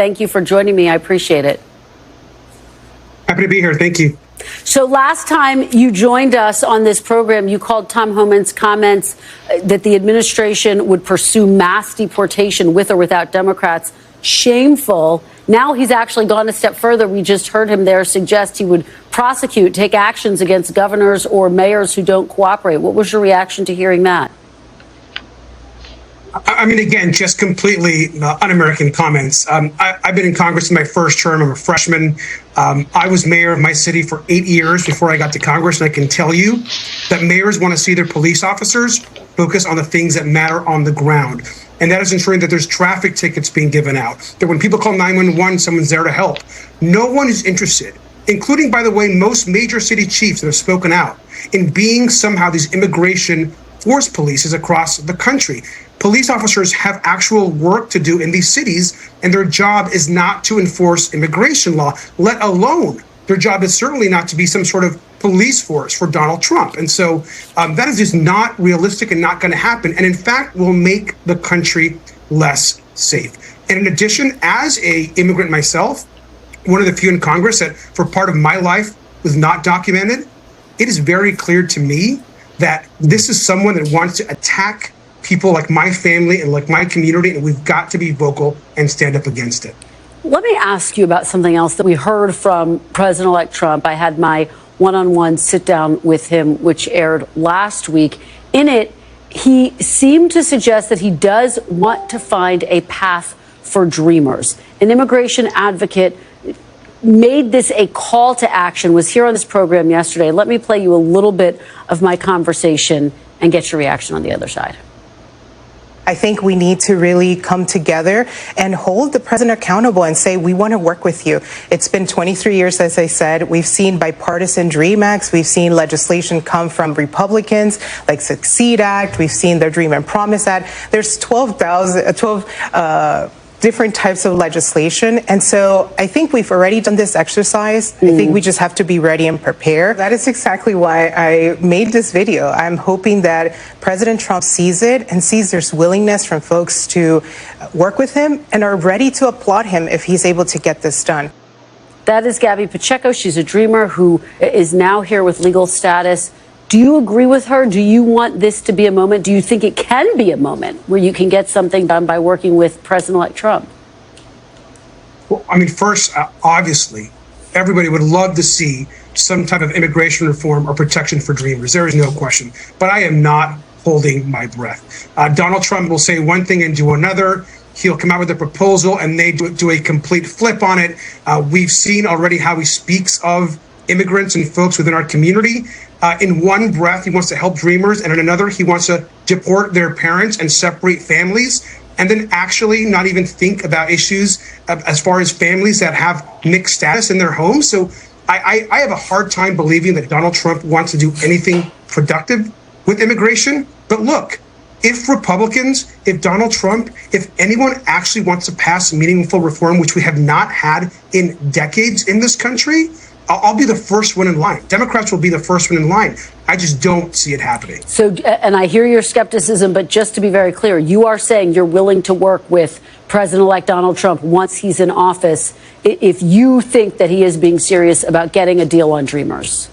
Thank you for joining me. I appreciate it. Happy to be here. Thank you. So last time you joined us on this program, you called Tom Homan's comments that the administration would pursue mass deportation with or without Democrats shameful. Now he's actually gone a step further. We just heard him there suggest he would prosecute, take actions against governors or mayors who don't cooperate. What was your reaction to hearing that? I mean, again, just completely un-American comments. I've been in Congress in my first term. I'm a freshman. I was mayor of my city for 8 years before I got to Congress, and I can tell you that mayors want to see their police officers focus on the things that matter on the ground. And that is ensuring that there's traffic tickets being given out, that when people call 911, someone's there to help. No one is interested, including, by the way, most major city chiefs that have spoken out, in being somehow these immigration force polices across the country. Police officers have actual work to do in these cities, and their job is not to enforce immigration law, let alone their job is certainly not to be some sort of police force for Donald Trump. And so that is just not realistic and not going to happen. And in fact, will make the country less safe. And in addition, as an immigrant myself, one of the few in Congress that for part of my life was not documented, it is very clear to me that this is someone that wants to attack people like my family and like my community, and we've got to be vocal and stand up against it. Let me ask you about something else that we heard from President-elect Trump. I had my one-on-one sit-down with him, which aired last week. In it, he seemed to suggest that he does want to find a path for dreamers. An immigration advocate made this a call to action, was here on this program yesterday. Let me play you a little bit of my conversation and get your reaction on the other side. I think we need to really come together and hold the president accountable and say, we want to work with you. It's been 23 years, as I said. We've seen bipartisan DREAM Acts. We've seen legislation come from Republicans, like Succeed Act. We've seen the Dream and Promise Act. There's 12 different types of legislation. And so I think we've already done this exercise. I think we just have to be ready and prepare. That is exactly why I made this video. I'm hoping that President Trump sees it and sees there's willingness from folks to work with him and are ready to applaud him if he's able to get this done. That is Gabby Pacheco. She's a dreamer who is now here with legal status. Do you agree with her? Do you want this to be a moment? Do you think it can be a moment where you can get something done by working with President-elect Trump? Well, I mean, first, obviously, everybody would love to see some type of immigration reform or protection for dreamers. There is no question. But I am not holding my breath. Donald Trump will say one thing and do another. He'll come out with a proposal and they do a complete flip on it. We've seen already how he speaks of immigrants and folks within our community. In one breath, he wants to help dreamers, and in another, he wants to deport their parents and separate families, and then actually not even think about issues as far as families that have mixed status in their homes. So I have a hard time believing that Donald Trump wants to do anything productive with immigration. But look, if Republicans, if Donald Trump, if anyone actually wants to pass meaningful reform, which we have not had in decades in this country, I'll be the first one in line. Democrats will be the first one in line. I just don't see it happening. So, and I hear your skepticism, but just to be very clear, you are saying you're willing to work with President-elect Donald Trump once he's in office if you think that he is being serious about getting a deal on dreamers.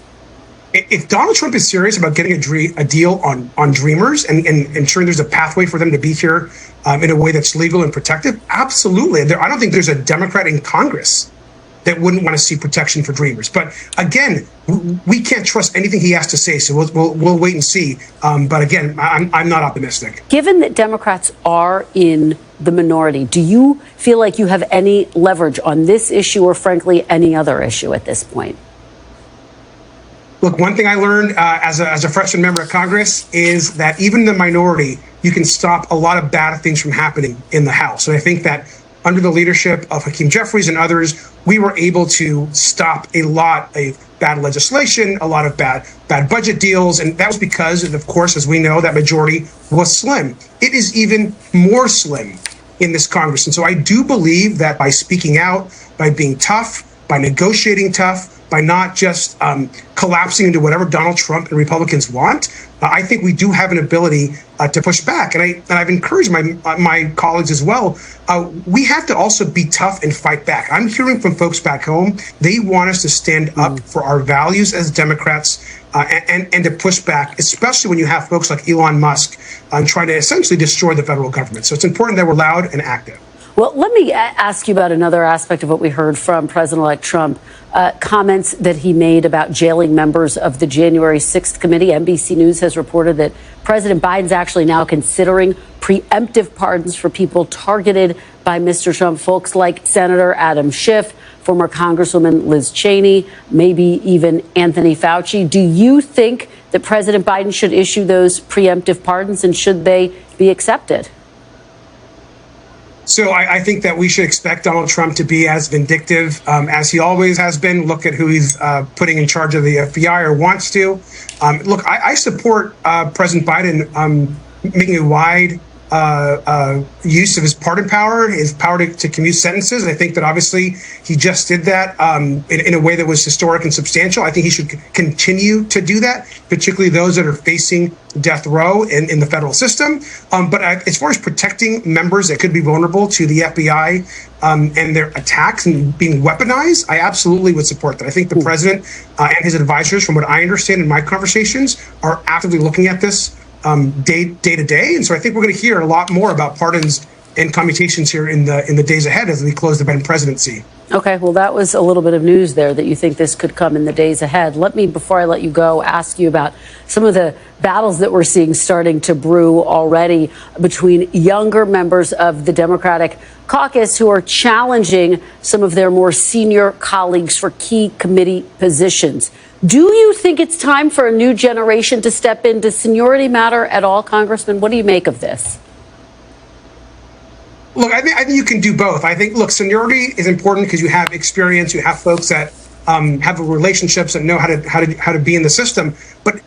If Donald Trump is serious about getting a deal on dreamers and ensuring there's a pathway for them to be here in a way that's legal and protective, absolutely. I don't think there's a Democrat in Congress that wouldn't want to see protection for dreamers. But again, we can't trust anything he has to say, so we'll wait and see. But again, I'm not optimistic. Given that Democrats are in the minority, do you feel like you have any leverage on this issue or, frankly, any other issue at this point? Look, one thing I learned as a freshman member of Congress is that even in the minority, you can stop a lot of bad things from happening in the House. And I think that under the leadership of Hakeem Jeffries and others, we were able to stop a lot of bad legislation, a lot of bad budget deals. And that was because, of course, as we know, that majority was slim. It is even more slim in this Congress. And so I do believe that by speaking out, by being tough, by negotiating tough, by not just collapsing into whatever Donald Trump and Republicans want. I think we do have an ability to push back, and I've encouraged my colleagues as well. We have to also be tough and fight back. I'm hearing from folks back home; they want us to stand up for our values as Democrats and to push back, especially when you have folks like Elon Musk trying to essentially destroy the federal government. So it's important that we're loud and active. Well, let me ask you about another aspect of what we heard from President-elect Trump, comments that he made about jailing members of the January 6th committee. NBC News has reported that President Biden's actually now considering preemptive pardons for people targeted by Mr. Trump, folks like Senator Adam Schiff, former Congresswoman Liz Cheney, maybe even Anthony Fauci. Do you think that President Biden should issue those preemptive pardons, and should they be accepted? So I think that we should expect Donald Trump to be as vindictive as he always has been. Look at who he's putting in charge of the FBI or wants to. Look, I support President Biden making a wide use of his pardon power, his power to commute sentences. I think that obviously he just did that in a way that was historic and substantial. I think he should continue to do that, particularly those that are facing death row in the federal system. But as far as protecting members that could be vulnerable to the FBI and their attacks and being weaponized, I absolutely would support that. I think the president and his advisors, from what I understand in my conversations, are actively looking at this day to day, and so I think we're going to hear a lot more about pardons and commutations here in the days ahead as we close the Biden presidency. Okay, well, that was a little bit of news there, that you think this could come in the days ahead. Let me, before I let you go, ask you about some of the battles that we're seeing starting to brew already between younger members of the Democratic caucus who are challenging some of their more senior colleagues for key committee positions. Do you think it's time for a new generation to step in? Does seniority matter at all, Congressman? What do you make of this? Look, I think you can do both. I think, look, seniority is important because you have experience, you have folks that have relationships and know how to be in the system. But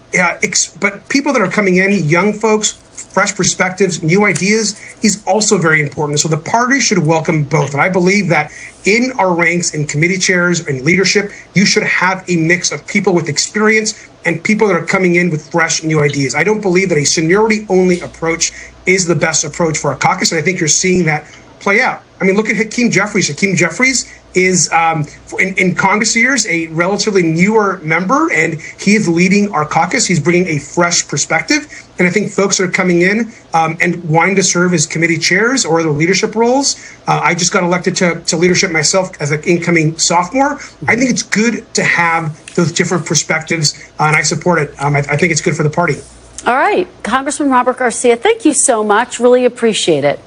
people that are coming in, young folks, fresh perspectives, new ideas, is also very important. So the party should welcome both. And I believe that in our ranks, in committee chairs and leadership, you should have a mix of people with experience and people that are coming in with fresh new ideas. I don't believe that a seniority-only approach is the best approach for our caucus, and I think you're seeing that play out. I mean, look at Hakeem Jeffries. Hakeem Jeffries is, in Congress years, a relatively newer member, and he is leading our caucus. He's bringing a fresh perspective, and I think folks are coming in and wanting to serve as committee chairs or other leadership roles. I just got elected to leadership myself as an incoming sophomore. I think it's good to have those different perspectives, and I support it. I think it's good for the party. All right, Congressman Robert Garcia, thank you so much. Really appreciate it.